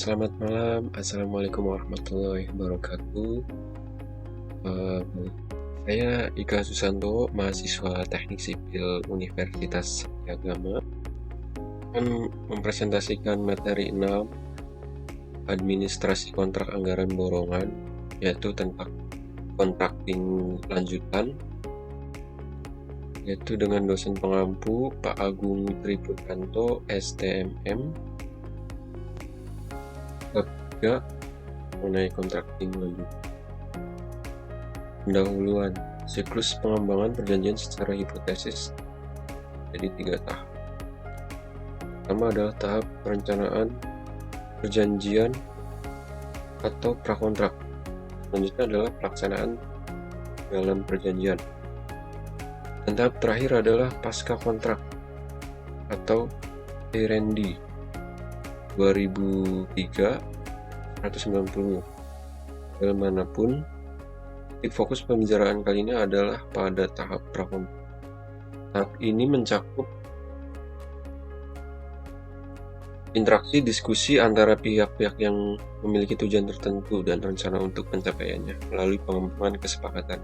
Selamat malam, Assalamualaikum warahmatullahi wabarakatuh. Eh, saya Ika Susanto, mahasiswa Teknik Sipil Universitas Satyagama, akan mempresentasikan materi 6 Administrasi Kontrak Anggaran Borongan, yaitu tentang kontrakting lanjutan, yaitu dengan dosen pengampu Pak Agung Triputanto, STMM. Bab 3 mengenai kontrakting lanjutan. Pendahuluan, siklus pengembangan perjanjian secara hipotesis jadi 3 tahap. Pertama adalah tahap perencanaan perjanjian atau prakontrak. Selanjutnya adalah pelaksanaan dalam perjanjian. Dan tahap terakhir adalah pasca kontrak atau R&D 2003 190. Bagaimanapun, titik fokus pembicaraan kali ini adalah pada tahap prakontrak. Tahap ini mencakup interaksi diskusi antara pihak-pihak yang memiliki tujuan tertentu dan rencana untuk pencapaiannya melalui pengembangan kesepakatan.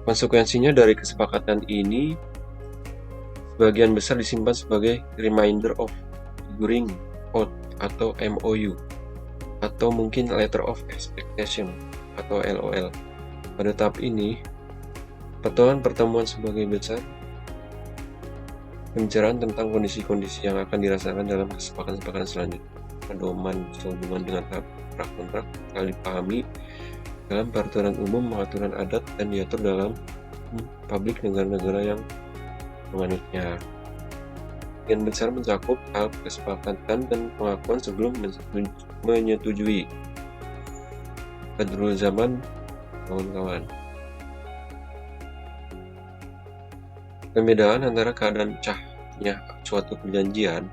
Konsekuensinya dari kesepakatan ini sebagian besar disimpan sebagai Reminder of Figuring Out atau MOU, atau mungkin Letter of Expectation atau LOL. Pada tahap ini, pertemuan sebagai besar pembicaraan tentang kondisi-kondisi yang akan dirasakan dalam kesepakatan selanjutnya. Pedoman sehubungan dengan tahap prakontrak telah dipahami dalam peraturan umum, pengaturan adat, dan diatur dalam publik negara-negara yang menganutnya. Sebagian besar mencakup tahap kesepakatan dan pengakuan sebelum menyetujui. Badrul Zaman, kawan-kawan. Pembedaan antara keadaan sahnya suatu perjanjian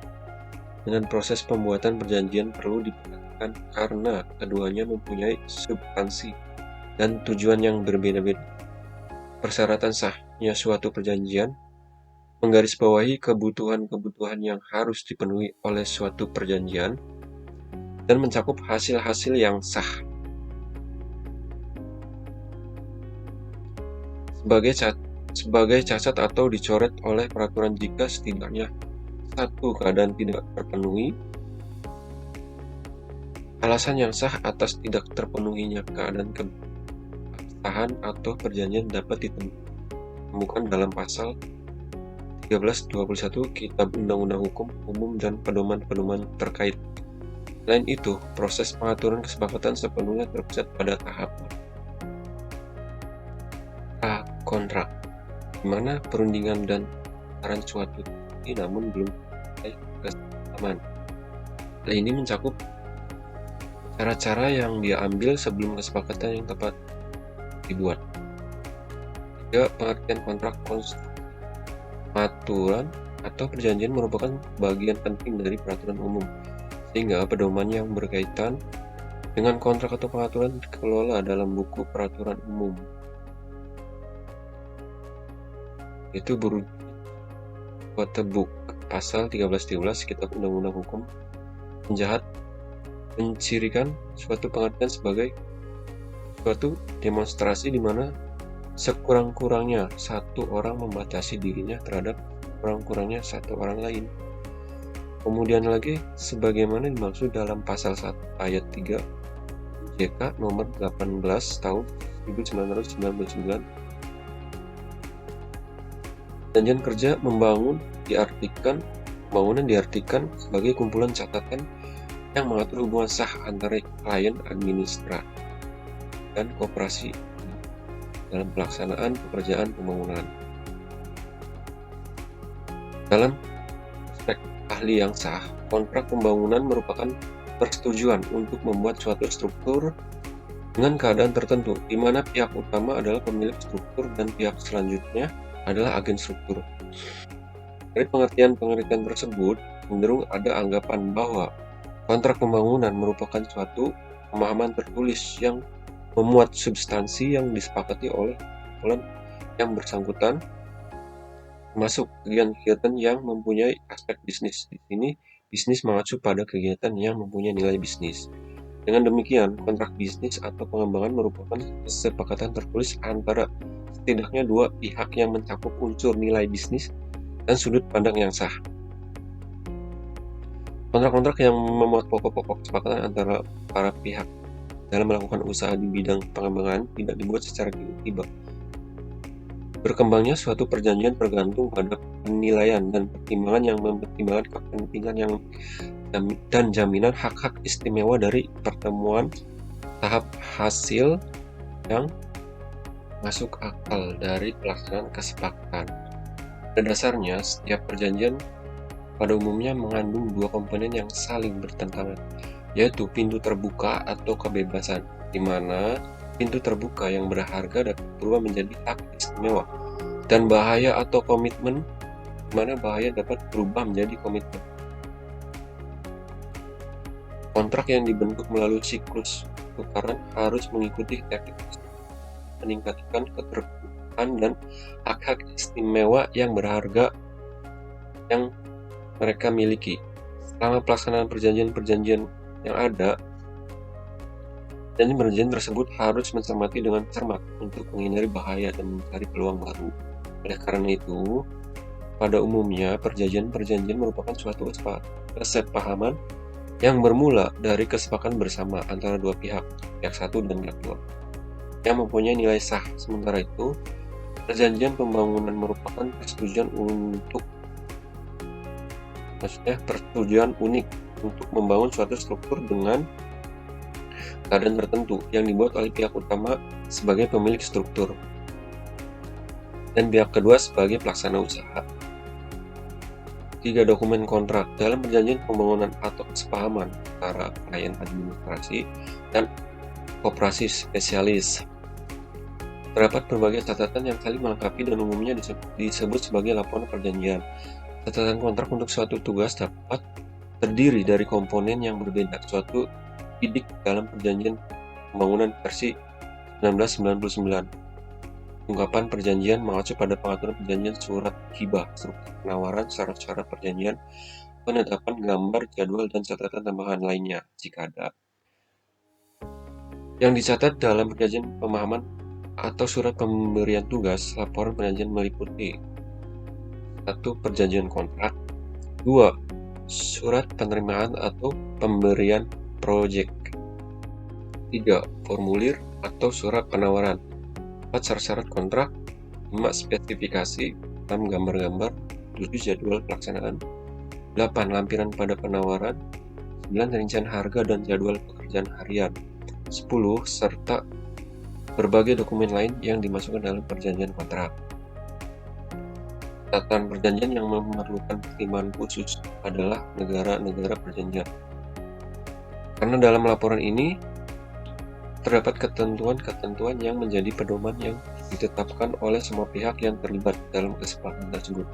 dengan proses pembuatan perjanjian perlu diperhatikan karena keduanya mempunyai substansi dan tujuan yang berbeda-beda. Persyaratan sahnya suatu perjanjian menggarisbawahi kebutuhan-kebutuhan yang harus dipenuhi oleh suatu perjanjian dan mencakup hasil-hasil yang sah. Sebagai cacat atau dicoret oleh peraturan jika setidaknya satu keadaan tidak terpenuhi, alasan yang sah atas tidak terpenuhinya keadaan keabsahan atau perjanjian dapat ditemukan dalam pasal 1321 Kitab Undang-Undang Hukum Umum dan pedoman-pedoman terkait. Selain itu, proses pengaturan kesepakatan sepenuhnya terpusat pada tahap prakontrak, di mana perundingan dan saran suatu ini namun belum sampai kesepahaman. Hal ini mencakup cara-cara yang dia ambil sebelum kesepakatan yang tepat dibuat. Juga pengertian kontrak aturan atau perjanjian merupakan bagian penting dari peraturan umum, sehingga pedoman yang berkaitan dengan kontrak atau pengaturan dikelola dalam buku peraturan umum. Itu berujuk Book pasal 1313 Kitab Undang-Undang Hukum Penjahat mencirikan suatu pengertian sebagai suatu demonstrasi di mana sekurang-kurangnya satu orang membatasi dirinya terhadap kurang-kurangnya satu orang lain. Kemudian lagi, sebagaimana dimaksud dalam pasal 1 ayat 3 JK nomor 18 tahun 1999, perjanjian kerja pembangunan diartikan sebagai kumpulan catatan yang mengatur hubungan sah antara klien, administrator, dan koperasi dalam pelaksanaan pekerjaan pembangunan. Dalam aspek ahli yang sah, kontrak pembangunan merupakan persetujuan untuk membuat suatu struktur dengan keadaan tertentu, di mana pihak utama adalah pemilik struktur dan pihak selanjutnya adalah agen struktur. Dari pengertian tersebut, cenderung ada anggapan bahwa kontrak pembangunan merupakan suatu pemahaman tertulis yang memuat substansi yang disepakati oleh yang bersangkutan, termasuk kegiatan-kegiatan yang mempunyai aspek bisnis. Di sini bisnis mengacu pada kegiatan yang mempunyai nilai bisnis. Dengan demikian, kontrak bisnis atau pengembangan merupakan kesepakatan tertulis antara setidaknya dua pihak yang mencakup unsur nilai bisnis dan sudut pandang yang sah. Kontrak-kontrak yang memuat pokok-pokok kesepakatan antara para pihak dalam melakukan usaha di bidang pengembangan tidak dibuat secara tiba-tiba. Berkembangnya suatu perjanjian bergantung pada penilaian dan pertimbangan yang mempertimbangkan kepentingan dan jaminan hak-hak istimewa dari pertemuan tahap hasil yang masuk akal dari pelaksanaan kesepakatan. Pada dasarnya, setiap perjanjian pada umumnya mengandung dua komponen yang saling bertentangan, yaitu pintu terbuka atau kebebasan, di mana pintu terbuka yang berharga dapat berubah menjadi hak istimewa, dan bahaya atau komitmen, di mana bahaya dapat berubah menjadi komitmen. Kontrak yang dibentuk melalui siklus tukaran harus mengikuti teknik meningkatkan keterbukaan dan hak-hak istimewa yang berharga yang mereka miliki. Selama pelaksanaan perjanjian-perjanjian yang ada, perjanjian tersebut harus mencermati dengan cermat untuk menghindari bahaya dan mencari peluang baru. Oleh karena itu, pada umumnya perjanjian merupakan suatu kesepahaman yang bermula dari kesepakatan bersama antara dua pihak satu dan pihak dua, yang mempunyai nilai sah. Sementara itu, perjanjian pembangunan merupakan persetujuan unik untuk membangun suatu struktur dengan keadaan tertentu yang dibuat oleh pihak utama sebagai pemilik struktur dan pihak kedua sebagai pelaksana usaha. 3. Dokumen kontrak. Dalam perjanjian pembangunan atau kesepahaman antara klien administrasi dan koperasi spesialis, terdapat berbagai catatan yang saling melengkapi dan umumnya disebut sebagai laporan perjanjian. Catatan kontrak untuk suatu tugas dapat terdiri dari komponen yang berbeda. Suatu bidik dalam perjanjian pembangunan versi 1999. Ungkapan perjanjian mengacu pada pengaturan perjanjian, surat hibah, struktur penawaran, syarat-syarat perjanjian, penetapan gambar, jadwal, dan catatan tambahan lainnya jika ada. Yang dicatat dalam perjanjian pemahaman atau surat pemberian tugas. Laporan perjanjian meliputi 1. Perjanjian kontrak. 2. Surat penerimaan atau pemberian proyek. 3. Formulir atau surat penawaran. 4. Syarat-syarat kontrak. 5. Spesifikasi. 6. Gambar-gambar. 7. Jadwal pelaksanaan. 8. Lampiran pada penawaran. 9. Rincian harga dan jadwal pekerjaan harian. 10. Serta berbagai dokumen lain yang dimasukkan dalam perjanjian kontrak. Catatan perjanjian yang memerlukan pertimbangan khusus adalah negara-negara perjanjian. Karena dalam laporan ini terdapat ketentuan-ketentuan yang menjadi pedoman yang ditetapkan oleh semua pihak yang terlibat dalam kesepakatan tersebut.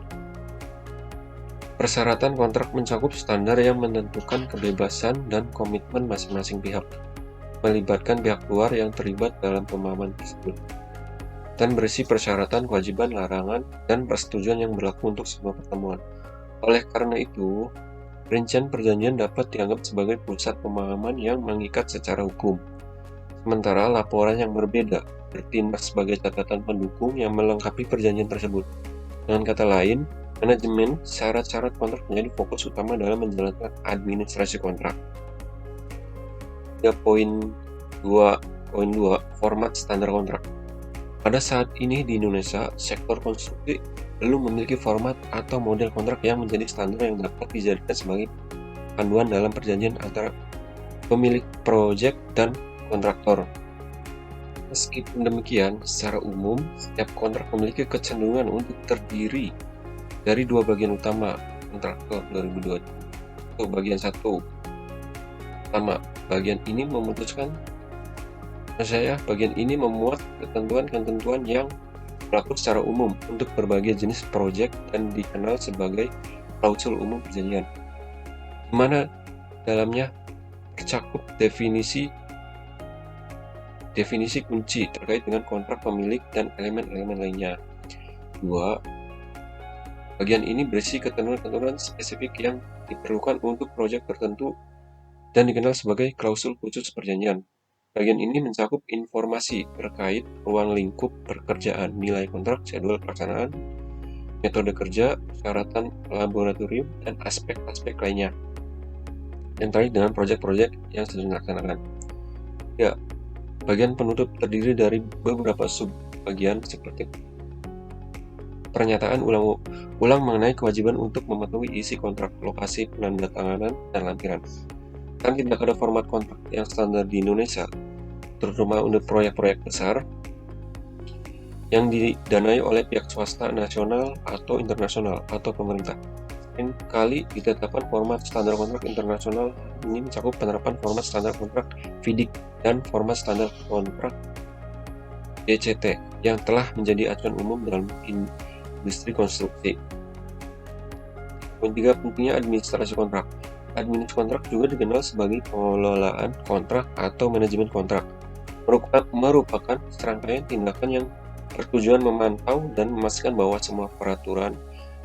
Persyaratan kontrak mencakup standar yang menentukan kebebasan dan komitmen masing-masing pihak, melibatkan pihak luar yang terlibat dalam pemahaman tersebut, dan berisi persyaratan, kewajiban, larangan, dan persetujuan yang berlaku untuk semua pertemuan. Oleh karena itu, rincian perjanjian dapat dianggap sebagai pusat pemahaman yang mengikat secara hukum, sementara laporan yang berbeda bertindak sebagai catatan pendukung yang melengkapi perjanjian tersebut. Dengan kata lain, manajemen syarat-syarat kontrak menjadi fokus utama dalam menjalankan administrasi kontrak. 3.2 Format standar kontrak. Pada saat ini di Indonesia, sektor konstruksi belum memiliki format atau model kontrak yang menjadi standar yang dapat dijadikan sebagai panduan dalam perjanjian antara pemilik proyek dan kontraktor. Meskipun demikian, secara umum, setiap kontrak memiliki kecenderungan untuk terdiri dari dua bagian utama. Kontraktor 2020. Bagian 1. Pertama, bagian ini memuat ketentuan-ketentuan yang berlaku secara umum untuk berbagai jenis proyek dan dikenal sebagai klausul umum perjanjian, di mana dalamnya tercakup definisi kunci terkait dengan kontrak pemilik dan elemen-elemen lainnya. 2. Bagian ini berisi ketentuan-ketentuan spesifik yang diperlukan untuk proyek tertentu dan dikenal sebagai klausul khusus perjanjian. Bagian ini mencakup informasi terkait ruang lingkup pekerjaan, nilai kontrak, jadwal pelaksanaan, metode kerja, persyaratan laboratorium, dan aspek-aspek lainnya yang terkait dengan proyek-proyek yang sedang dilaksanakan. Ya, bagian penutup terdiri dari beberapa sub-bagian seperti pernyataan ulang mengenai kewajiban untuk mematuhi isi kontrak, lokasi penandatanganan, dan lampiran. Kan tidak ada format kontrak yang standar di Indonesia, terutama untuk proyek-proyek besar yang didanai oleh pihak swasta nasional atau internasional atau pemerintah. Selain kali ditetapkan format standar kontrak internasional, ini mencakup penerapan format standar kontrak FIDIC dan format standar kontrak DCT yang telah menjadi acuan umum dalam industri konstruksi. Poin 3, pentingnya administrasi kontrak. Administrasi kontrak juga dikenal sebagai pengelolaan kontrak atau manajemen kontrak. Merupakan serangkaian tindakan yang bertujuan memantau dan memastikan bahwa semua peraturan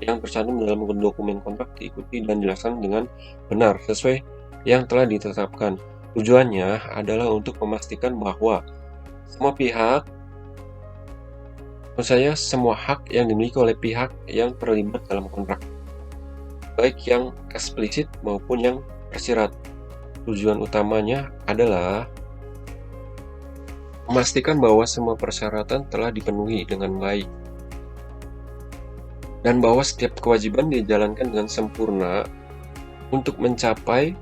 yang tercantum dalam dokumen kontrak diikuti dan dilaksanakan dengan benar sesuai yang telah ditetapkan. Tujuannya adalah untuk memastikan bahwa semua hak yang dimiliki oleh pihak yang terlibat dalam kontrak, baik yang eksplisit maupun yang tersirat. Tujuan utamanya adalah memastikan bahwa semua persyaratan telah dipenuhi dengan baik dan bahwa setiap kewajiban dijalankan dengan sempurna. Untuk mencapai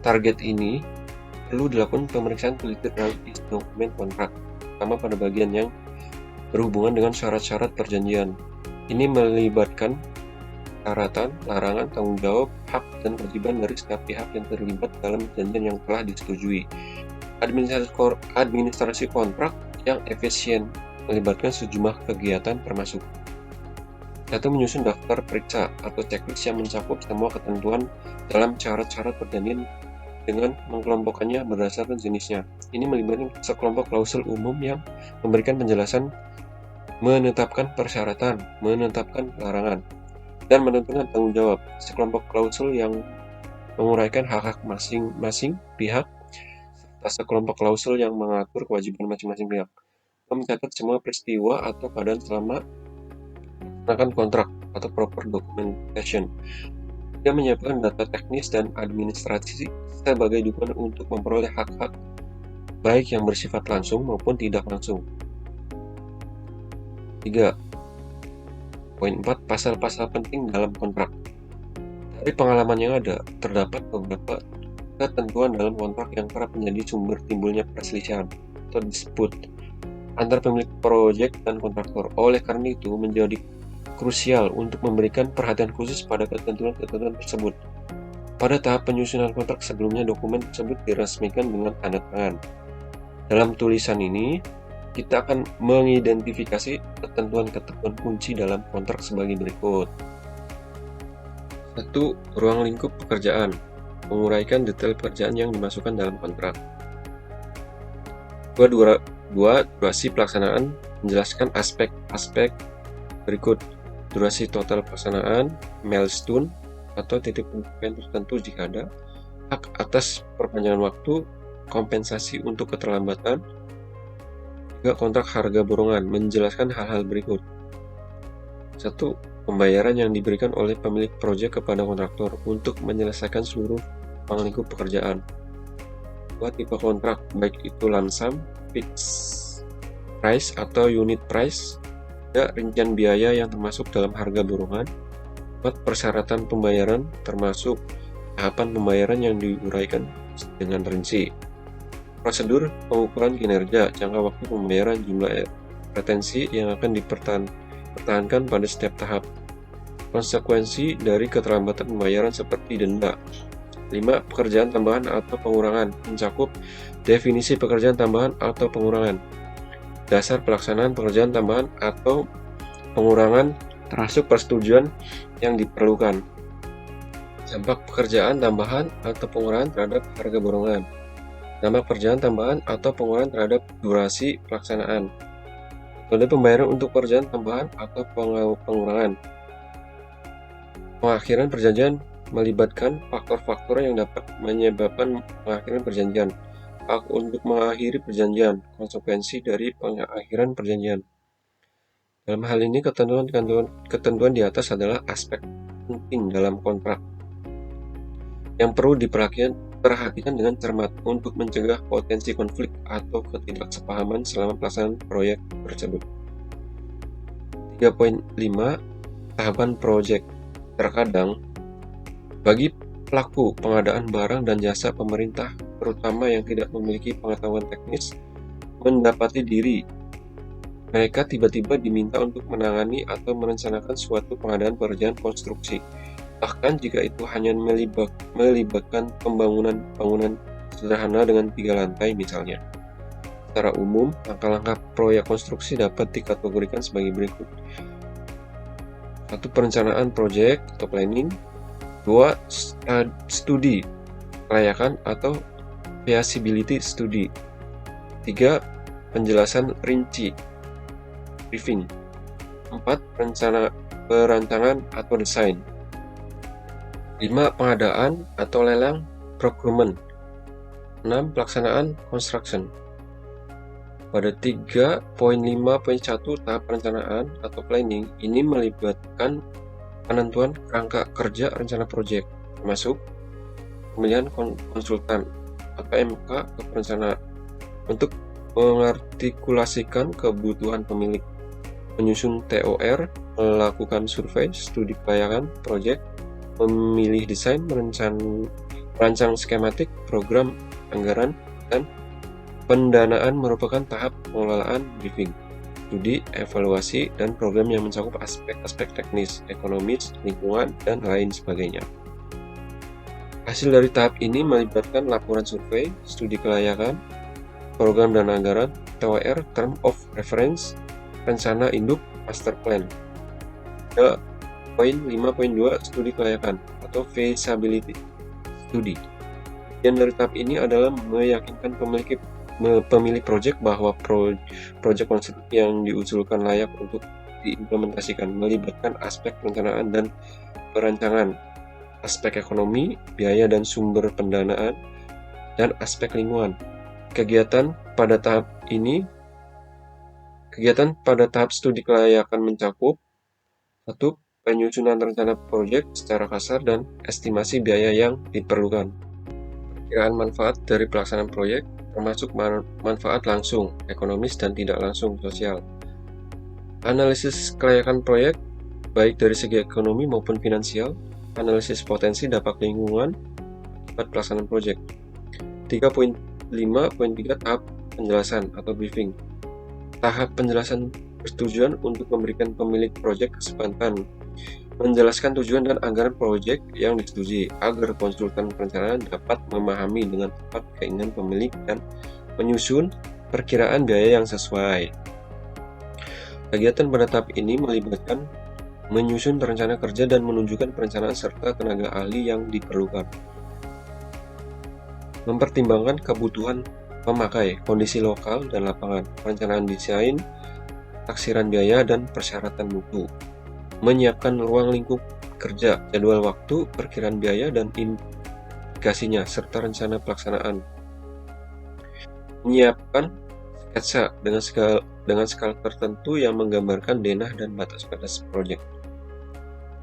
target ini, perlu dilakukan pemeriksaan teliti terhadap isi dokumen kontrak, terutama pada bagian yang berhubungan dengan syarat-syarat perjanjian. Ini melibatkan syaratan, larangan, tanggung jawab, hak, dan kewajiban dari setiap pihak yang terlibat dalam perjanjian yang telah disetujui. Administrasi kontrak yang efisien melibatkan sejumlah kegiatan termasuk 1. Menyusun daftar periksa atau checklist yang mencakup semua ketentuan dalam syarat-syarat perjanjian dengan mengelompokkannya berdasarkan jenisnya. Ini melibatkan sekelompok klausul umum yang memberikan penjelasan, menetapkan persyaratan, menetapkan larangan, dan menentukan tanggung jawab. Sekelompok klausul yang menguraikan hak-hak masing-masing pihak, serta sekelompok klausul yang mengatur kewajiban masing-masing pihak. Mencatat semua peristiwa atau keadaan selama melaksanakan kontrak atau proper documentation. Dia menyiapkan data teknis dan administrasi sebagai dukungan untuk memperoleh hak-hak baik yang bersifat langsung maupun tidak langsung. 3. Poin 4. Pasal-pasal penting dalam kontrak. Dari pengalaman yang ada, terdapat beberapa ketentuan dalam kontrak yang kerap menjadi sumber timbulnya perselisihan atau dispute antar pemilik proyek dan kontraktor. Oleh karena itu, menjadi krusial untuk memberikan perhatian khusus pada ketentuan-ketentuan tersebut. Pada tahap penyusunan kontrak sebelumnya, dokumen tersebut diresmikan dengan tanda tangan. Dalam tulisan ini, kita akan mengidentifikasi ketentuan-ketentuan kunci dalam kontrak sebagai berikut. 1. Ruang lingkup pekerjaan. Menguraikan detail pekerjaan yang dimasukkan dalam kontrak. 2. Durasi pelaksanaan. Menjelaskan aspek-aspek berikut: durasi total pelaksanaan, milestone atau titik pencapaian tertentu jika ada, hak atas perpanjangan waktu, kompensasi untuk keterlambatan. 3. Kontrak harga borongan. Menjelaskan hal-hal berikut: 1. Pembayaran yang diberikan oleh pemilik proyek kepada kontraktor untuk menyelesaikan seluruh ruang lingkup pekerjaan. 2. Tipe kontrak, baik itu lump sum, fixed price atau unit price. 3. Rincian biaya yang termasuk dalam harga borongan. 4. Persyaratan pembayaran termasuk tahapan pembayaran yang diuraikan dengan rinci. Prosedur pengukuran kinerja, jangka waktu pembayaran, jumlah retensi yang akan dipertahankan pada setiap tahap. Konsekuensi dari keterlambatan pembayaran seperti denda. 5. Pekerjaan tambahan atau pengurangan, mencakup definisi pekerjaan tambahan atau pengurangan, dasar pelaksanaan pekerjaan tambahan atau pengurangan, termasuk persetujuan yang diperlukan, dampak pekerjaan tambahan atau pengurangan terhadap harga borongan, dampak pekerjaan tambahan atau pengurangan terhadap durasi pelaksanaan, metode pembayaran untuk pekerjaan tambahan atau pengurangan, pengakhiran perjanjian melibatkan faktor-faktor yang dapat menyebabkan pengakhiran perjanjian. Hak untuk mengakhiri perjanjian, konsekuensi dari pengakhiran perjanjian. Dalam hal ini, ketentuan di atas adalah aspek penting dalam kontrak yang perlu diperhatikan dengan cermat untuk mencegah potensi konflik atau ketidaksepahaman selama pelaksanaan proyek tersebut. 3.5 Tahapan proyek. Terkadang, bagi pelaku pengadaan barang dan jasa pemerintah, terutama yang tidak memiliki pengetahuan teknis, mendapati diri mereka tiba-tiba diminta untuk menangani atau merencanakan suatu pengadaan pekerjaan konstruksi, bahkan jika itu hanya melibatkan bangunan sederhana dengan 3 lantai misalnya. Secara umum, langkah-langkah proyek konstruksi dapat dikategorikan sebagai berikut. 1. Perencanaan proyek atau planning. 2. Studi kelayakan atau feasibility study. 3. Penjelasan rinci briefing. 4. Perancangan atau desain. 5. Pengadaan atau lelang procurement. 6. Pelaksanaan construction. Pada 3.5.1 tahap perencanaan atau planning, ini melibatkan penentuan kerangka kerja rencana proyek, termasuk pemilihan konsultan atau MK ke perencana untuk mengartikulasikan kebutuhan pemilik, menyusun TOR, melakukan survei, studi kelayakan proyek, memilih desain, merancang skematik, program, anggaran, dan pendanaan merupakan tahap pengelolaan briefing, studi, evaluasi, dan program yang mencakup aspek-aspek teknis, ekonomis, lingkungan, dan lain sebagainya. Hasil dari tahap ini melibatkan laporan survei, studi kelayakan, program dan anggaran, TOR, term of reference, rencana induk, master plan. 5.2 Studi kelayakan atau feasibility study. Bagian dari tahap ini adalah meyakinkan pemilik proyek bahwa proyek konstruksi yang diusulkan layak untuk diimplementasikan, melibatkan aspek perencanaan dan perancangan, aspek ekonomi, biaya dan sumber pendanaan, dan aspek lingkungan. Kegiatan pada tahap studi kelayakan mencakup 1. Penyusunan rencana proyek secara kasar dan estimasi biaya yang diperlukan. Perkiraan manfaat dari pelaksanaan proyek, termasuk manfaat langsung, ekonomis, dan tidak langsung, sosial. Analisis kelayakan proyek, baik dari segi ekonomi maupun finansial. Analisis potensi dampak lingkungan akibat pelaksanaan proyek. 3.5.3 Tahap penjelasan atau briefing. Tahap penjelasan persetujuan untuk memberikan pemilik proyek kesempatan menjelaskan tujuan dan anggaran proyek yang disetujui agar konsultan perencanaan dapat memahami dengan tepat keinginan pemilik dan menyusun perkiraan biaya yang sesuai. Kegiatan pada tahap ini melibatkan menyusun rencana kerja dan menunjukkan perencanaan serta tenaga ahli yang diperlukan. Mempertimbangkan kebutuhan pemakai, kondisi lokal dan lapangan, perencanaan desain, taksiran biaya, dan persyaratan mutu. Menyiapkan ruang lingkup kerja, jadwal waktu, perkiraan biaya, dan implikasinya, serta rencana pelaksanaan. Menyiapkan sketsa dengan skala tertentu yang menggambarkan denah dan batas-batas proyek.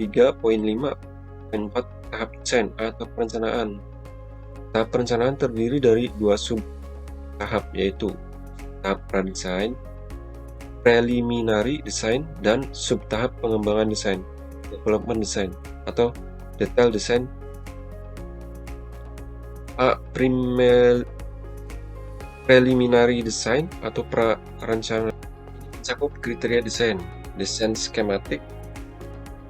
3.5.4 Tahap desain atau perencanaan. Tahap perencanaan terdiri dari 2 sub-tahap, yaitu tahap pradesain, preliminary design, dan subtahap pengembangan desain, development design, atau detail design. Preliminary design atau perencanaan mencakup kriteria desain skematik,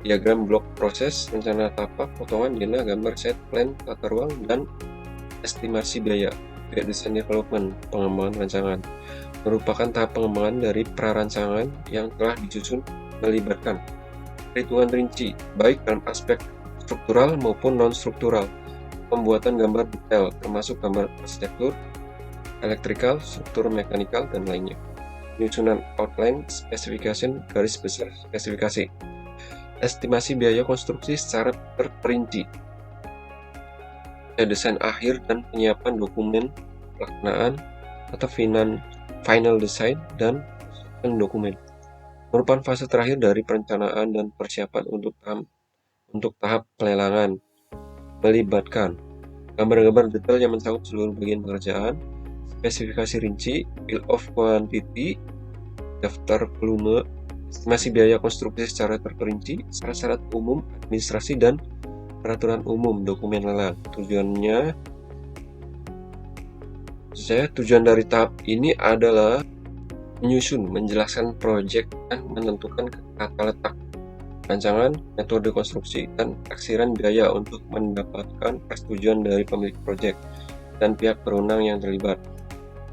diagram blok proses, rencana tapak, potongan, denah, gambar, set, plan, tata ruang, dan estimasi biaya. Design development, pengembangan rancangan, merupakan tahap pengembangan dari prarancangan yang telah disusun, melibatkan perhitungan rinci, baik dalam aspek struktural maupun non-struktural, pembuatan gambar detail, termasuk gambar arsitektur, elektrikal, struktur mekanikal, dan lainnya. Penyusunan outline, specification, garis besar spesifikasi. Estimasi biaya konstruksi secara terperinci, desain akhir dan penyiapan dokumen pelaksanaan atau final design dan dokumen. Merupakan fase terakhir dari perencanaan dan persiapan untuk tahap pelelangan, melibatkan gambar-gambar detail yang mencakup seluruh bagian pekerjaan, spesifikasi rinci, bill of quantity, daftar volume, estimasi biaya konstruksi secara terperinci, syarat-syarat umum, administrasi, dan peraturan umum dokumen lelang. Tujuan dari tahap ini adalah menyusun, menjelaskan proyek, dan menentukan tata letak, rancangan, metode konstruksi, dan taksiran biaya untuk mendapatkan persetujuan dari pemilik proyek dan pihak berwenang yang terlibat.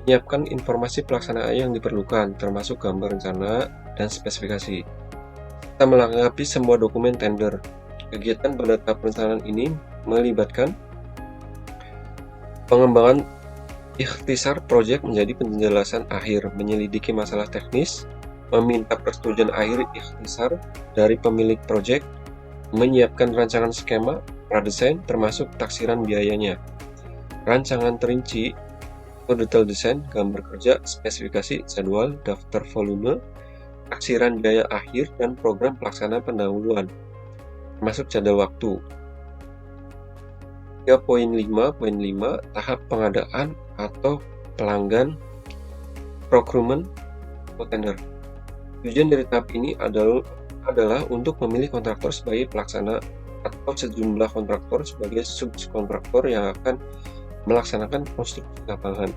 Menyiapkan informasi pelaksanaan yang diperlukan, termasuk gambar rencana dan spesifikasi. Kita melengkapi semua dokumen tender. Kegiatan pada tahap perencanaan ini melibatkan pengembangan ikhtisar proyek menjadi penjelasan akhir, menyelidiki masalah teknis, meminta persetujuan akhir ikhtisar dari pemilik proyek, menyiapkan rancangan skema, pradesain, termasuk taksiran biayanya, rancangan terinci atau detail desain, gambar kerja, spesifikasi, jadwal, daftar volume, taksiran biaya akhir, dan program pelaksana pendahuluan, termasuk jadwal waktu. 3.5.5 tahap pengadaan atau pelanggan procurement atau tender. Tujuan dari tahap ini adalah untuk memilih kontraktor sebagai pelaksana atau sejumlah kontraktor sebagai subkontraktor yang akan melaksanakan konstruksi lapangan.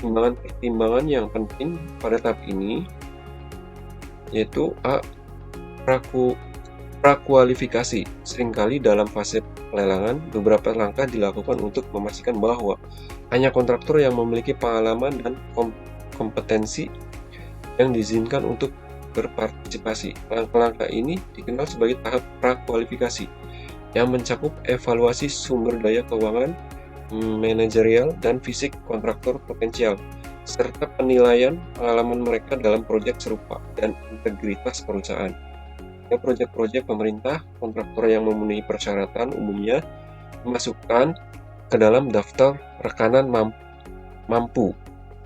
Pertimbangan yang penting pada tahap ini yaitu prakualifikasi. Seringkali dalam fase pelelangan, beberapa langkah dilakukan untuk memastikan bahwa hanya kontraktor yang memiliki pengalaman dan kompetensi yang diizinkan untuk berpartisipasi. Langkah-langkah ini dikenal sebagai tahap prakualifikasi, yang mencakup evaluasi sumber daya keuangan, manajerial, dan fisik kontraktor potensial, serta penilaian pengalaman mereka dalam proyek serupa dan integritas perusahaan. Proyek-proyek pemerintah, kontraktor yang memenuhi persyaratan umumnya dimasukkan ke dalam daftar rekanan mampu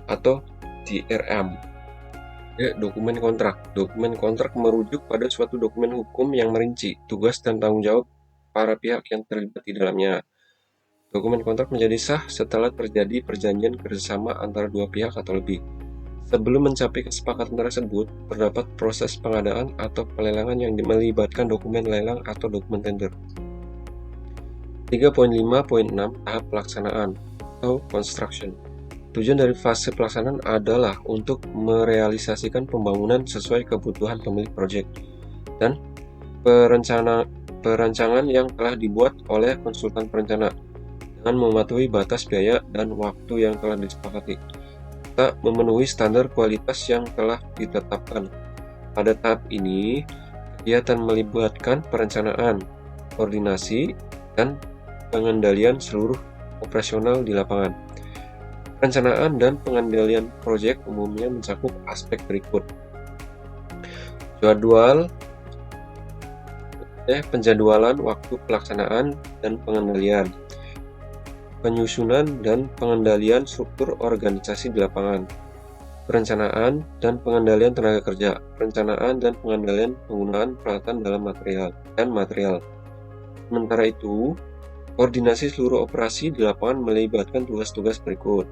atau DRM. Dokumen kontrak. Dokumen kontrak merujuk pada suatu dokumen hukum yang merinci tugas dan tanggung jawab para pihak yang terlibat di dalamnya. Dokumen kontrak menjadi sah setelah terjadi perjanjian kerjasama antara dua pihak atau lebih. Sebelum mencapai kesepakatan tersebut, terdapat proses pengadaan atau pelelangan yang melibatkan dokumen lelang atau dokumen tender. 3.5.6 tahap pelaksanaan atau construction. Tujuan dari fase pelaksanaan adalah untuk merealisasikan pembangunan sesuai kebutuhan pemilik proyek dan perencanaan yang telah dibuat oleh konsultan perencana dengan mematuhi batas biaya dan waktu yang telah disepakati, tak memenuhi standar kualitas yang telah ditetapkan. Pada tahap ini, kegiatan melibatkan perencanaan, koordinasi, dan pengendalian seluruh operasional di lapangan. Perencanaan dan pengendalian proyek umumnya mencakup aspek berikut: penjadwalan waktu pelaksanaan dan pengendalian, penyusunan dan pengendalian struktur organisasi di lapangan, perencanaan dan pengendalian tenaga kerja, perencanaan dan pengendalian penggunaan peralatan dalam material. Sementara itu, koordinasi seluruh operasi di lapangan melibatkan tugas-tugas berikut: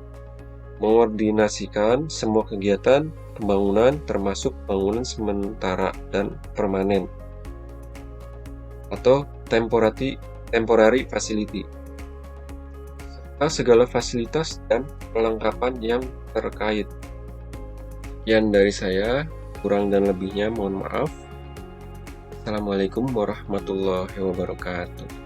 mengordinasikan semua kegiatan pembangunan termasuk bangunan sementara dan permanen atau temporary facility, segala fasilitas dan perlengkapan yang terkait. Sekian dari saya, kurang dan lebihnya mohon maaf. Assalamualaikum warahmatullahi wabarakatuh.